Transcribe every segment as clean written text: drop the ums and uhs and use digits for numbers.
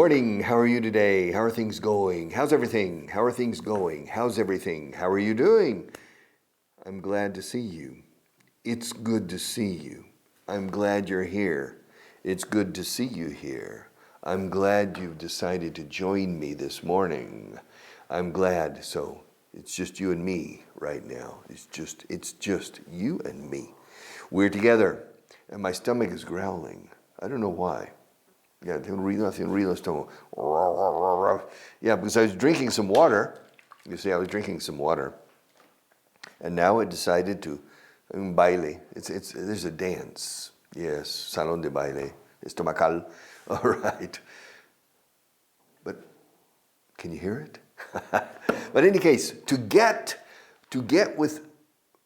morning. How are you today? How are things going? How's everything? How are things going? How's everything? How are you doing? I'm glad to see you. It's good to see you. I'm glad you're here. It's good to see you here. I'm glad you've decided to join me this morning. I'm glad. So it's just you and me right now. It's just you and me. We're together, and my stomach is growling. I don't know why. Yeah, stomach. Yeah, because I was drinking some water. You see, I was drinking some water, and now I decided to baile. There's a dance. Yes, salón de baile, estomacal. All right. But can you hear it? But in any case, to get with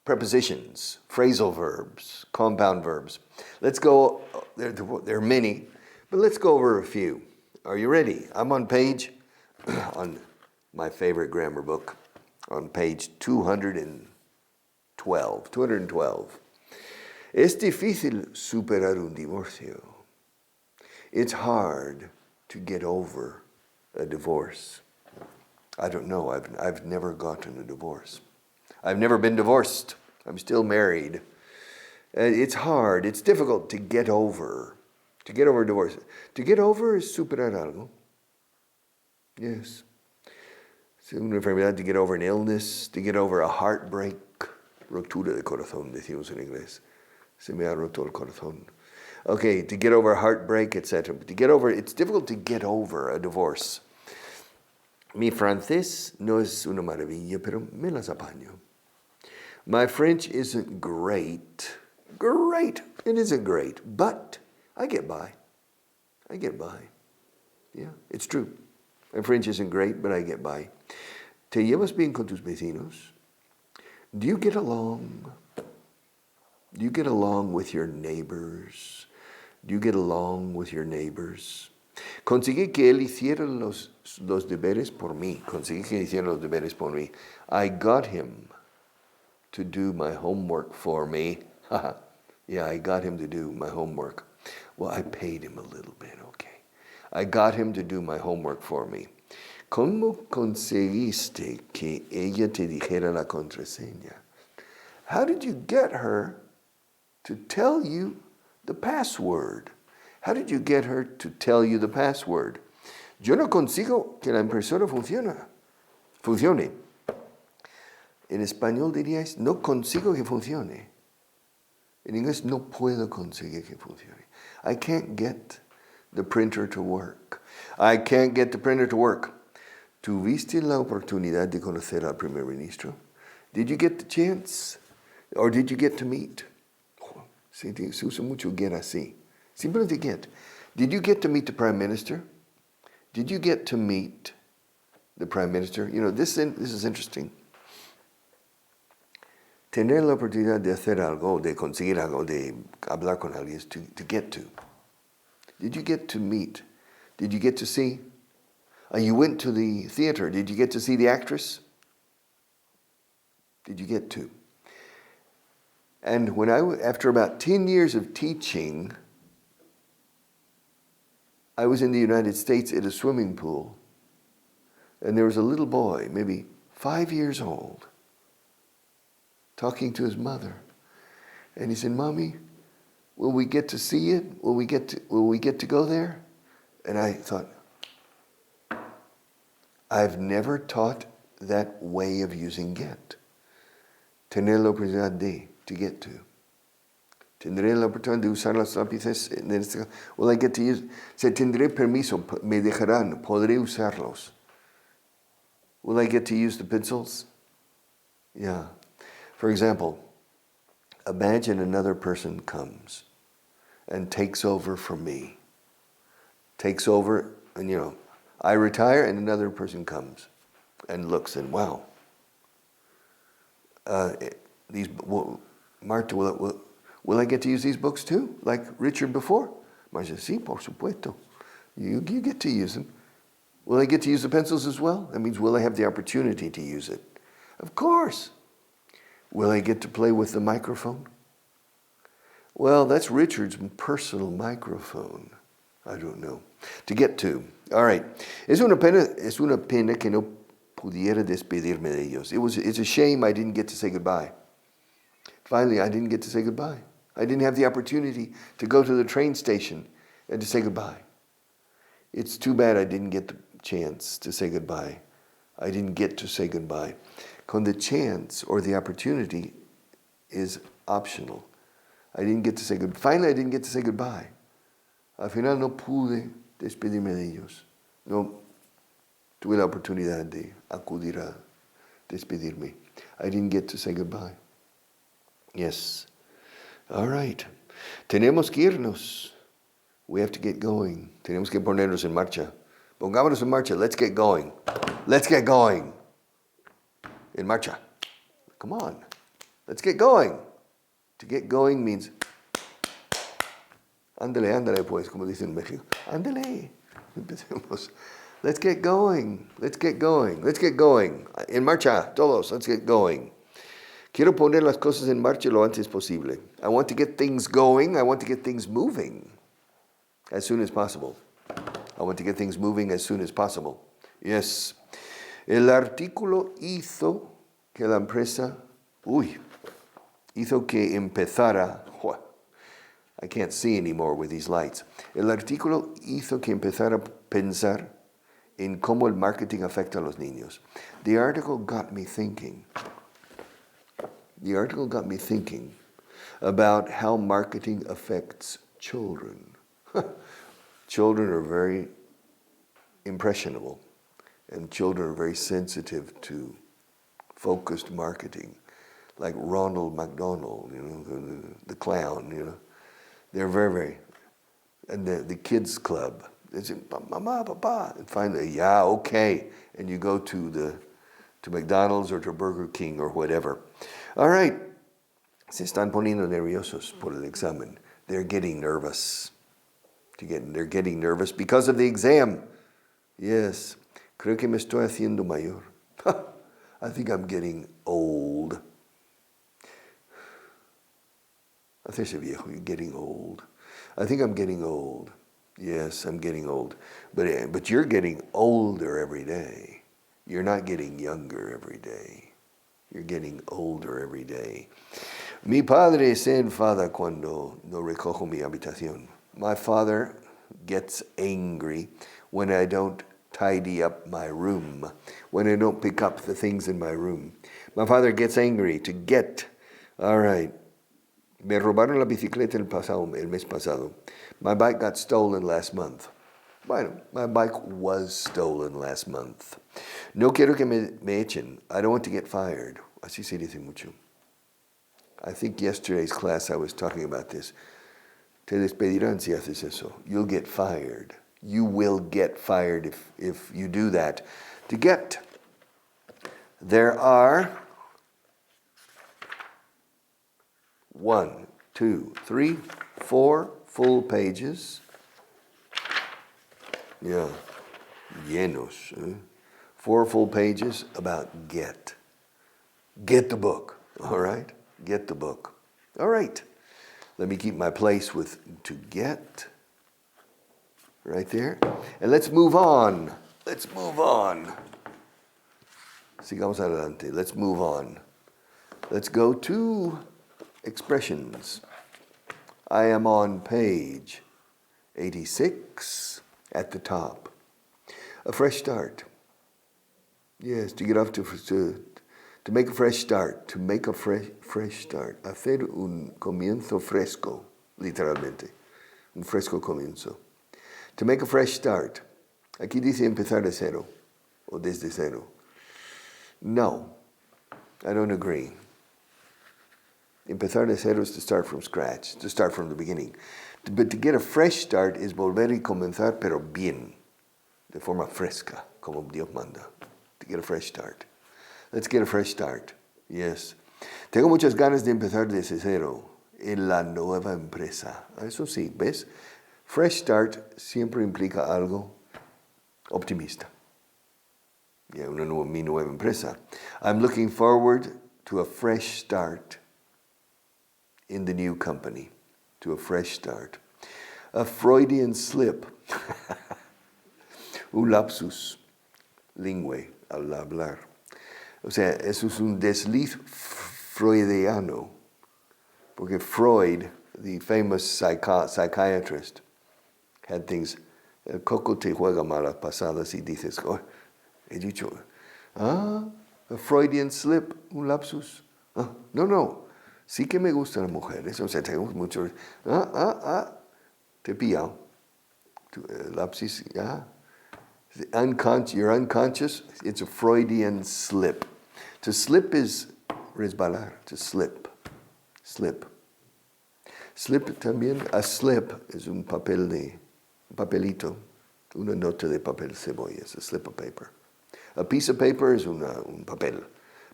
prepositions, phrasal verbs, compound verbs. Let's go. There are many. But let's go over a few. Are you ready? I'm on my favorite grammar book, on page 212. 212. Es difícil superar un divorcio. It's hard to get over a divorce. I don't know. I've never gotten a divorce. I've never been divorced. I'm still married. It's hard. It's difficult to get over. To get over a divorce. To get over is superar algo. Yes. Una enfermedad, to get over an illness, to get over a heartbreak. Rotura de corazón, decimos en inglés. Se me ha roto el corazón. Okay, to get over a heartbreak, etc. To get over, it's difficult to get over a divorce. Mi francés no es una maravilla, pero me las apaño. My French isn't great. Great. It isn't great, but I get by. Yeah, it's true. My French isn't great, but I get by. ¿Te llevas bien con tus vecinos? Do you get along? Do you get along with your neighbors? Do you get along with your neighbors? Conseguí que él hiciera los deberes por mí. I got him to do my homework for me. Yeah, I got him to do my homework. Well, I paid him a little bit, okay. I got him to do my homework for me. ¿Cómo conseguiste que ella te dijera la contraseña? How did you get her to tell you the password? How did you get her to tell you the password? Yo no consigo que la impresora funcione. En español diríais, no consigo que funcione. En inglés, no puedo conseguir que funcione. I can't get the printer to work. I can't get the printer to work. ¿Tuviste la oportunidad de conocer al primer ministro? Did you get the chance? Or did you get to meet? Se usa mucho get así. Simplemente get. Did you get to meet the prime minister? Did you get to meet the prime minister? You know, this is interesting. Tener la oportunidad de hacer algo, de conseguir algo, de hablar con alguien, is to get to. Did you get to meet? Did you get to see? You went to the theater. Did you get to see the actress? Did you get to? And after about 10 years of teaching, I was in the United States at a swimming pool, and there was a little boy, maybe 5 years old, talking to his mother. And he said, "Mommy, will we get to see it? Will we get to go there?" And I thought, I've never taught that way of using get. Tener la oportunidad de, to get to. Tendré la oportunidad de usar los lápices. Will I get to use? Tendré permiso, me dejarán, podré usarlos. Will I get to use the pencils? Yeah. For example, imagine another person comes and takes over from me. Takes over, and I retire and another person comes and looks and wow. Marta, will I get to use these books too, like Richard before? Marta, sí, por supuesto. You get to use them. Will I get to use the pencils as well? That means, will I have the opportunity to use it? Of course. Will I get to play with the microphone? Well, that's Richard's personal microphone. I don't know. To get to. All right. Es una pena que no pudiera despedirme de ellos. It's a shame I didn't get to say goodbye. Finally, I didn't get to say goodbye. I didn't have the opportunity to go to the train station and to say goodbye. It's too bad I didn't get the chance to say goodbye. I didn't get to say goodbye. Con the chance or the opportunity is optional. I didn't get to say goodbye. Finally, I didn't get to say goodbye. Al final no pude despedirme de ellos. No tuve la oportunidad de acudir a despedirme. I didn't get to say goodbye. Yes. All right. Tenemos que irnos. We have to get going. Tenemos que ponernos en marcha. Pongámonos en marcha. Let's get going. Let's get going. En marcha. Come on. Let's get going. To get going means ándale, ándale pues, como dicen en México. Ándale. Empecemos. Let's get going. Let's get going. Let's get going. En marcha, todos. Let's get going. Quiero poner las cosas en marcha lo antes posible. I want to get things going. I want to get things moving as soon as possible. I want to get things moving as soon as possible. Yes. El artículo hizo que la empresa, hizo que empezara. I can't see anymore with these lights. El artículo hizo que empezara a pensar en cómo el marketing afecta a los niños. The article got me thinking. The article got me thinking about how marketing affects children. Children are very impressionable, and children are very sensitive to focused marketing, like Ronald McDonald, the clown, They're very, very, and the kids club, they say, Mama, Papa, and finally, yeah, okay, and you go to McDonald's or to Burger King or whatever. All right, se están poniendo nerviosos por el examen. They're getting nervous. They're getting nervous because of the exam. Yes, creo que me estoy haciendo mayor. I think I'm getting old. Hacerse viejo, you're getting old. I think I'm getting old. Yes, I'm getting old. But you're getting older every day. You're not getting younger every day. You're getting older every day. Mi padre se enfada cuando no recojo mi habitación. My father gets angry when I don't tidy up my room, when I don't pick up the things in my room. My father gets angry to get. All right. Me robaron la bicicleta el mes pasado. My bike got stolen last month. Bueno, my bike was stolen last month. No quiero que me echen. I don't want to get fired. Así se dice mucho. I think yesterday's class I was talking about this. Te despedirán si haces eso. You'll get fired. You will get fired if you do that. To get, there are 1, 2, 3, 4 full pages. Yeah, llenos. 4 full pages about get. Get the book, all right? Get the book. All right. Let me keep my place with to get. Right there. And let's move on. Let's move on. Sigamos adelante. Let's move on. Let's go to expressions. I am on page 86 at the top. A fresh start. Yes, to get off to make a fresh start. To make a fresh start. Hacer un comienzo fresco, literalmente. Un fresco comienzo. To make a fresh start. Aquí dice empezar de cero o desde cero. No, I don't agree. Empezar de cero is to start from scratch, to start from the beginning. But to get a fresh start is volver y comenzar, pero bien, de forma fresca, como Dios manda. To get a fresh start. Let's get a fresh start. Yes. Tengo muchas ganas de empezar desde cero en la nueva empresa. Eso sí, ¿ves? Fresh start siempre implica algo optimista. Yeah, mi nueva empresa. I'm looking forward to a fresh start in the new company. To a fresh start. A Freudian slip. Un lapsus lingüe al hablar. O sea, eso es un desliz freudiano. Porque Freud, the famous psychiatrist, had things. El coco te juega malas pasadas y dices, oh, he dicho, a Freudian slip, un lapsus. No, sí que me gustan las mujeres, o sea, tengo mucho. Te pillado. Lapsus, you're unconscious, it's a Freudian slip. To slip is resbalar, to slip. Slip también, a slip es un papelito, una nota de papel cebolla, es a slip of paper. A piece of paper es un papel,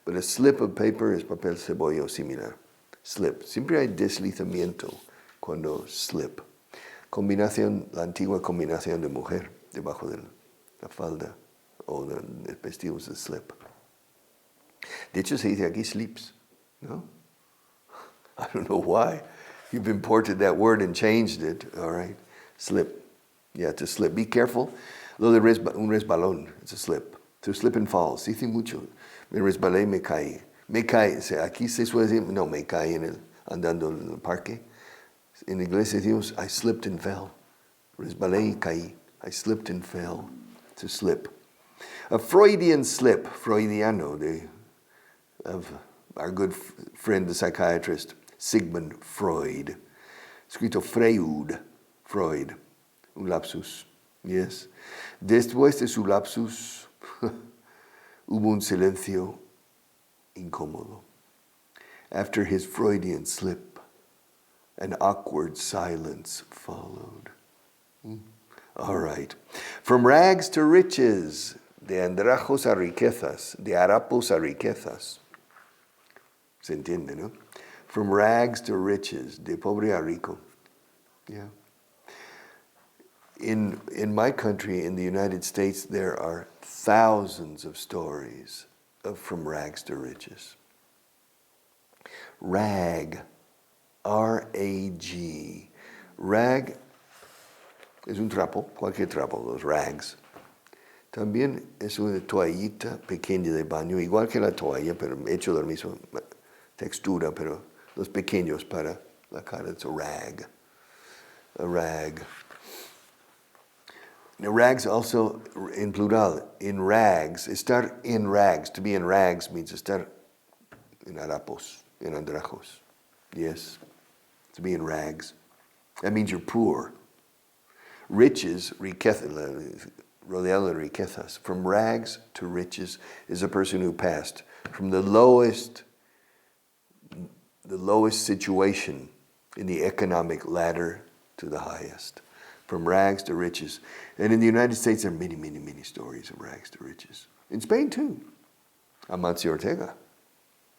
but a slip of paper es papel cebolla o similar. Slip, siempre hay deslizamiento cuando slip. Combinación, la antigua combinación de mujer debajo de la falda o del vestido es slip. De hecho se dice aquí slips, ¿no? I don't know why. You've imported that word and changed it, all right? Slip. Yeah, to slip. Be careful. Lo de un resbalón, it's a slip. To slip and fall. Se dice mucho. Me resbalé, me caí. Me caí. Aquí se suele decir, no, me caí andando en el parque. En inglés decimos, I slipped and fell. Resbalé y caí. I slipped and fell. To slip. A Freudian slip, Freudiano, of our good friend, the psychiatrist, Sigmund Freud. Escrito Freud. Un lapsus. Yes. Después de su lapsus, hubo un silencio incómodo. After his Freudian slip, an awkward silence followed. All right. From rags to riches, de andrajos a riquezas, de harapos a riquezas. ¿Se entiende, no? From rags to riches, de pobre a rico. Yeah. In my country, in the United States, there are thousands of stories of from rags to riches. Rag, R-A-G. Rag es un trapo, cualquier trapo, los rags. También es una toallita pequeña de baño, igual que la toalla, pero hecho de la misma textura, pero los pequeños para la cara. It's a rag. A rag. Now, rags also in plural. In rags. Estar in rags. To be in rags means estar en harapos, en andrajos. Yes. To be in rags. That means you're poor. Riches, riqueza, rodeado de riquezas. From rags to riches is a person who passed from the lowest situation in the economic ladder to the highest. From rags to riches. And in the United States, there are many, many, many stories of rags to riches. In Spain, too. Amancio Ortega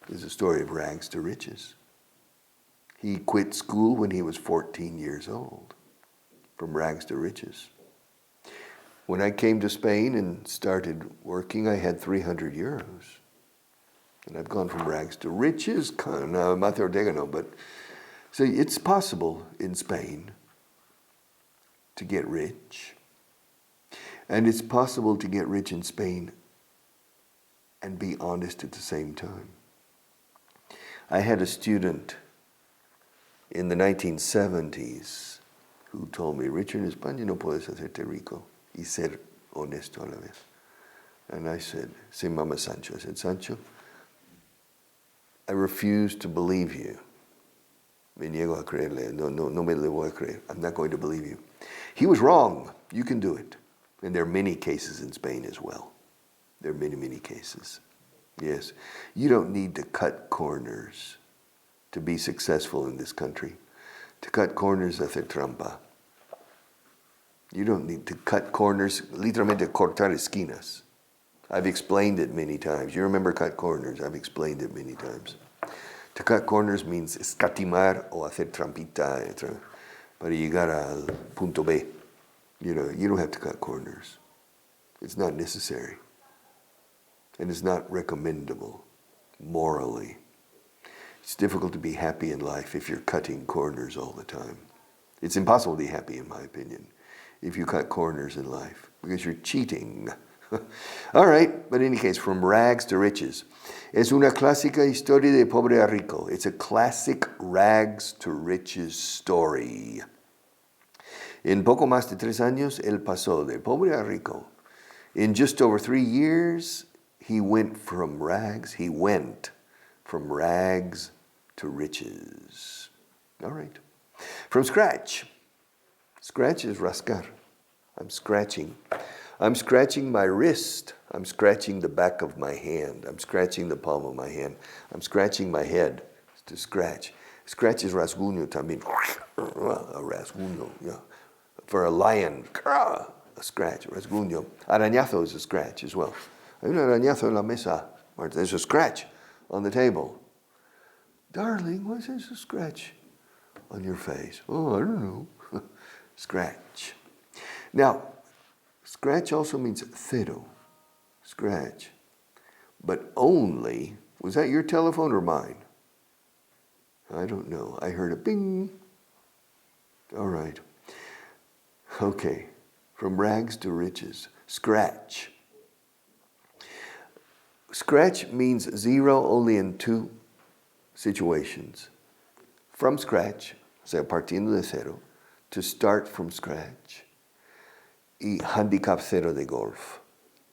is a story of rags to riches. He quit school when he was 14 years old. From rags to riches. When I came to Spain and started working, I had 300 euros. And I've gone from rags to riches. Now, Amancio Ortega, no, but so it's possible in Spain to get rich. And it's possible to get rich in Spain and be honest at the same time. I had a student in the 1970s who told me, Richard, en España no puedes hacerte rico y ser honesto a la vez. And I said, se llama Sancho. I said, Sancho, I refuse to believe you. Me niego a creerle. No me le voy a creer. I'm not going to believe you. He was wrong. You can do it. And there are many cases in Spain as well. There are many, many cases. Yes. You don't need to cut corners to be successful in this country. To cut corners, hacer trampa. You don't need to cut corners, literalmente cortar esquinas. I've explained it many times. You remember cut corners. I've explained it many times. To cut corners means escatimar o hacer trampita para llegar al punto B. You know, you don't have to cut corners. It's not necessary. And it's not recommendable morally. It's difficult to be happy in life if you're cutting corners all the time. It's impossible to be happy, in my opinion, if you cut corners in life, because you're cheating. All right, but in any case, from rags to riches. Es una clásica historia de pobre a rico. It's a classic rags to riches story. En poco más de 3 años, él pasó de pobre a rico. In just over 3 years, he went from rags to riches. All right. From scratch. Scratch is rascar. I'm scratching. I'm scratching my wrist. I'm scratching the back of my hand. I'm scratching the palm of my hand. I'm scratching my head to scratch. Scratch is rasguño también. A rasguño, yeah. For a lion, a scratch, rasguño. Arañazo is a scratch as well. Hay un arañazo en la mesa. There's a scratch on the table. Darling, what's this a scratch on your face? Oh, I don't know. Scratch. Now, scratch also means cero. Scratch. But only, was that your telephone or mine? I don't know. I heard a bing. All right. Okay. From rags to riches. Scratch. Scratch means zero only in 2 situations. From scratch, o sea, partiendo de cero, to start from scratch. Y handicap cero de golf.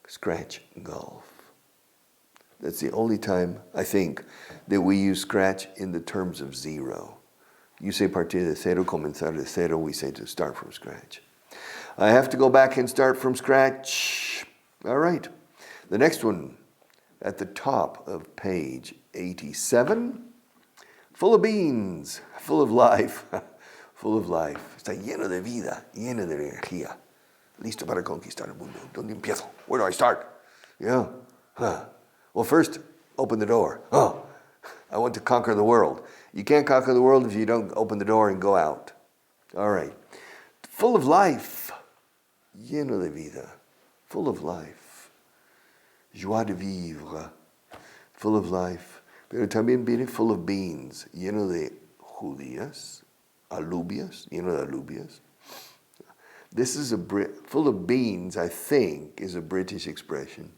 Scratch golf. That's the only time, I think, that we use scratch in the terms of zero. You say partir de cero, comenzar de cero, we say to start from scratch. I have to go back and start from scratch. All right. The next one, at the top of page 87, full of beans, full of life, full of life. Está lleno de vida, lleno de energía. Listo para conquistar el mundo. ¿Dónde empiezo? Where do I start? Yeah. Well, first, open the door. Oh, I want to conquer the world. You can't conquer the world if you don't open the door and go out. All right. Full of life. Lleno de vida. Full of life. Joie de vivre. Full of life. Pero también viene full of beans. Lleno de judías. Alubias. Lleno de alubias. This is full of beans, I think, is a British expression.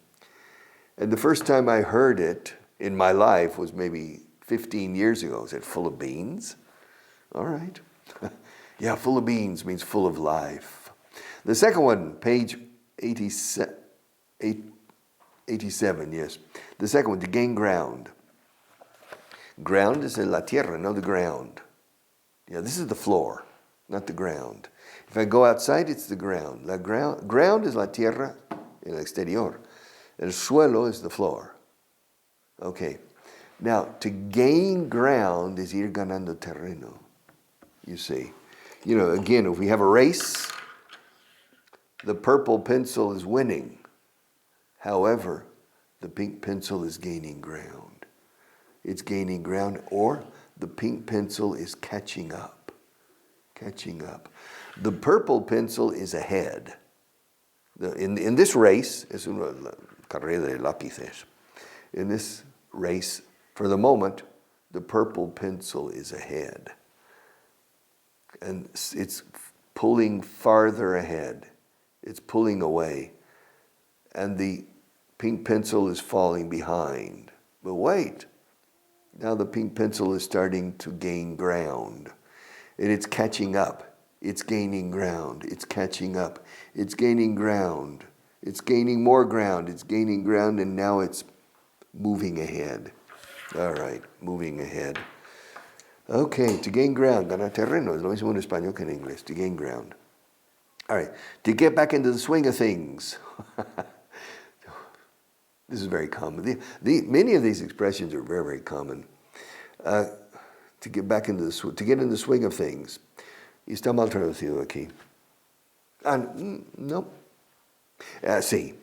And the first time I heard it in my life was maybe 15 years ago. I said, full of beans? All right. Yeah, full of beans means full of life. The second one, page 87, yes. The second one, to gain ground. Ground is la tierra, no the ground. Yeah, this is the floor, not the ground. If I go outside, it's the ground. Ground is la tierra, el exterior. El suelo is the floor. Okay. Now, to gain ground is ir ganando terreno. You see. You know, again, if we have a race, the purple pencil is winning. However, the pink pencil is gaining ground. It's gaining ground, or the pink pencil is catching up. Catching up. The purple pencil is ahead. In this race, es una carrera de lápices. In this race, for the moment, the purple pencil is ahead. And it's pulling farther ahead. It's pulling away. And the pink pencil is falling behind. But wait, now the pink pencil is starting to gain ground. And it's catching up. It's gaining ground. It's catching up. It's gaining ground. It's gaining more ground. It's gaining ground, and now it's moving ahead. All right, moving ahead. Okay, to gain ground, ganar terreno. Es lo mismo en español que en inglés, to gain ground. All right, to get back into the swing of things. This is very common. Many of these expressions are very, very common. To get back into to get in the swing of things. Y está mal traducido aquí. No. Sí.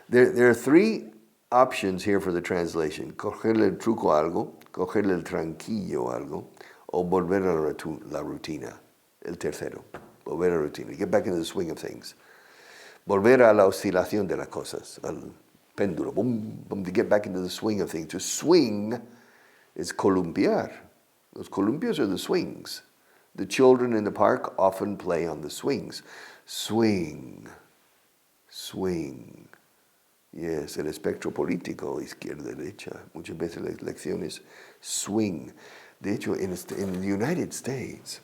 There are 3 options here for the translation. Cogerle el truco a algo, cogerle el tranquillo a algo, o volver a la rutina. El tercero. Volver a la rutina. Get back into the swing of things. Volver a la oscilación de las cosas. Al péndulo. Boom, boom, to get back into the swing of things. To swing is columpiar. Los columpios are the swings. The children in the park often play on the swings. Swing. Swing. Yes, el espectro político, izquierda-derecha. Muchas veces la elección es swing. De hecho, in the United States,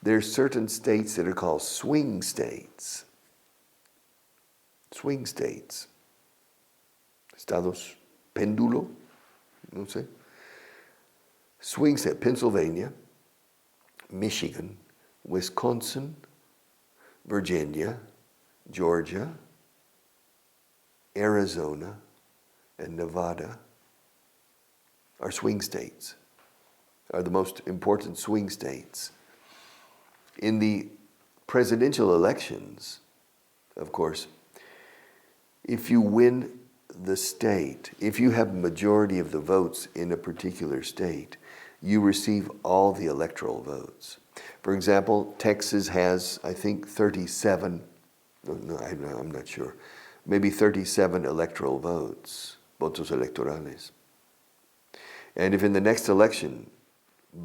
there are certain states that are called swing states. Swing states. Estados péndulo, no sé. Swing state, Pennsylvania, Michigan, Wisconsin, Virginia, Georgia, Arizona, and Nevada are swing states, are the most important swing states. In the presidential elections, of course, if you win the state, if you have a majority of the votes in a particular state, you receive all the electoral votes. For example, Texas has, I think, 37, I'm not sure, maybe 37 electoral votes, votos electorales. And if in the next election,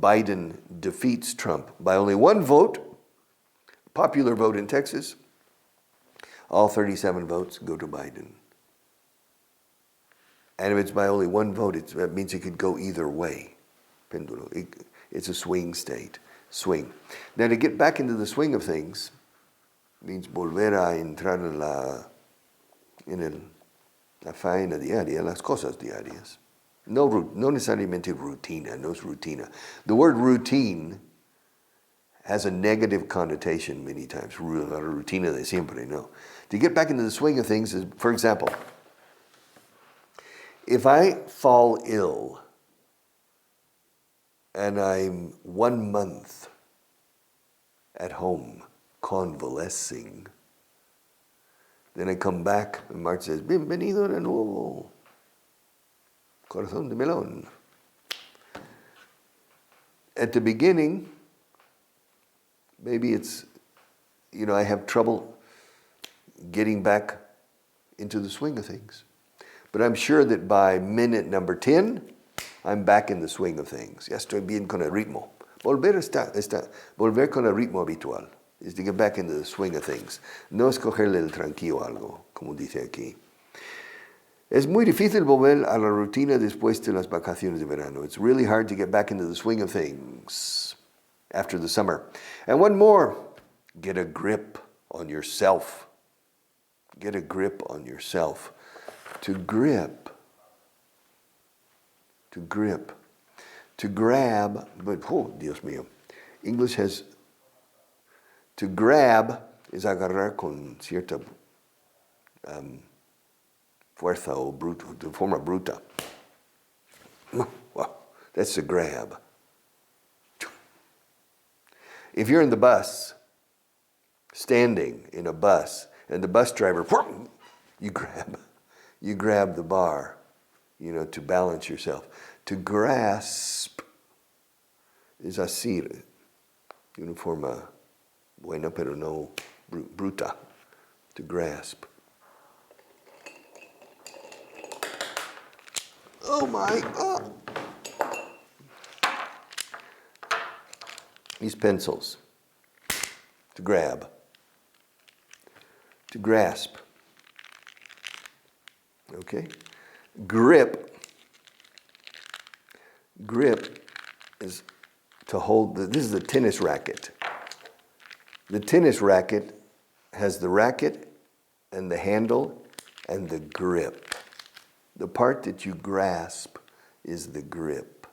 Biden defeats Trump by only one vote, popular vote in Texas, all 37 votes go to Biden. And if it's by only one vote, that means it could go either way. Péndulo. It's a swing state. Swing. Now, to get back into the swing of things means volver a entrar en la faena diaria, las cosas diarias. No necesariamente rutina, no es rutina. The word routine has a negative connotation many times. La rutina de siempre, no. To get back into the swing of things is, for example, if I fall ill and I'm 1 month at home convalescing, then I come back and Mark says, Bienvenido de nuevo, corazón de melón. At the beginning, maybe it's, I have trouble getting back into the swing of things. But I'm sure that by minute number 10, I'm back in the swing of things. Ya estoy bien con el ritmo. Volver con el ritmo habitual is to get back into the swing of things. No escogerle el tranquillo algo, como dice aquí. Es muy difícil volver a la rutina después de las vacaciones de verano. It's really hard to get back into the swing of things after the summer. And one more, get a grip on yourself. Get a grip on yourself. To grip. To grip. To grab, but, oh, Dios mío. English has, to grab is agarrar con cierta fuerza o bruto, de forma bruta. Wow, that's to grab. If you're in the bus, standing in a bus, and the bus driver, you grab the bar, to balance yourself. To grasp is asir, de una forma buena, pero no bruta. To grasp. Oh my, oh. These pencils. To grab. To grasp. Okay? Grip. Grip is to hold, this is the tennis racket. The tennis racket has the racket and the handle and the grip. The part that you grasp is the grip.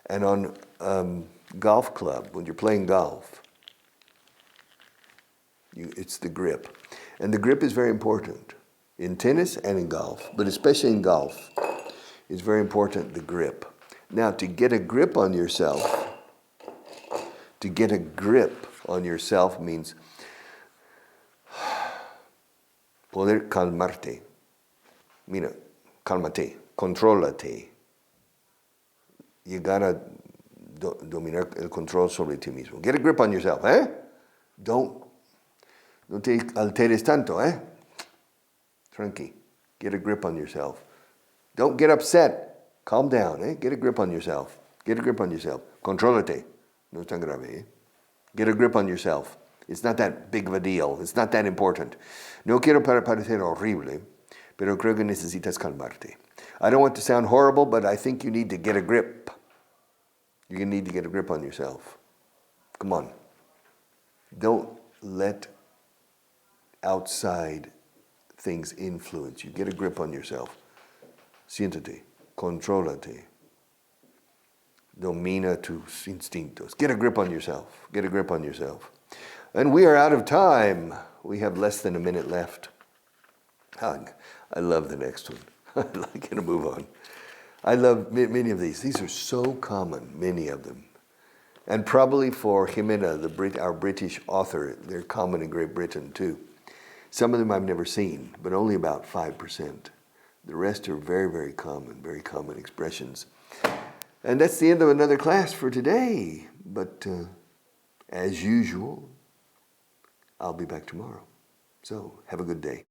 And on golf club, when you're playing golf, it's the grip. And the grip is very important in tennis and in golf, but especially in golf, it's very important, the grip. Now, to get a grip on yourself means poder calmarte. Mira, cálmate, contrólate. You gotta dominar el control sobre ti mismo. Get a grip on yourself, eh? No te alteres tanto, eh? Tranqui. Get a grip on yourself. Don't get upset. Calm down, eh? Get a grip on yourself. Get a grip on yourself. Contrólate. No es tan grave, eh? Get a grip on yourself. It's not that big of a deal. It's not that important. No quiero parecer horrible, pero creo que necesitas calmarte. I don't want to sound horrible, but I think you need to get a grip. You need to get a grip on yourself. Come on. Don't let outside things influence you. Get a grip on yourself. Siéntate. Contrólate. Domina tus instintos. Get a grip on yourself. Get a grip on yourself. And we are out of time. We have less than a minute left. I love the next one. I'm going to move on. I love many of these. These are so common, many of them. And probably for Jimena, our British author, they're common in Great Britain too. Some of them I've never seen, but only about 5%. The rest are very, very common expressions. And that's the end of another class for today. But as usual, I'll be back tomorrow. So have a good day.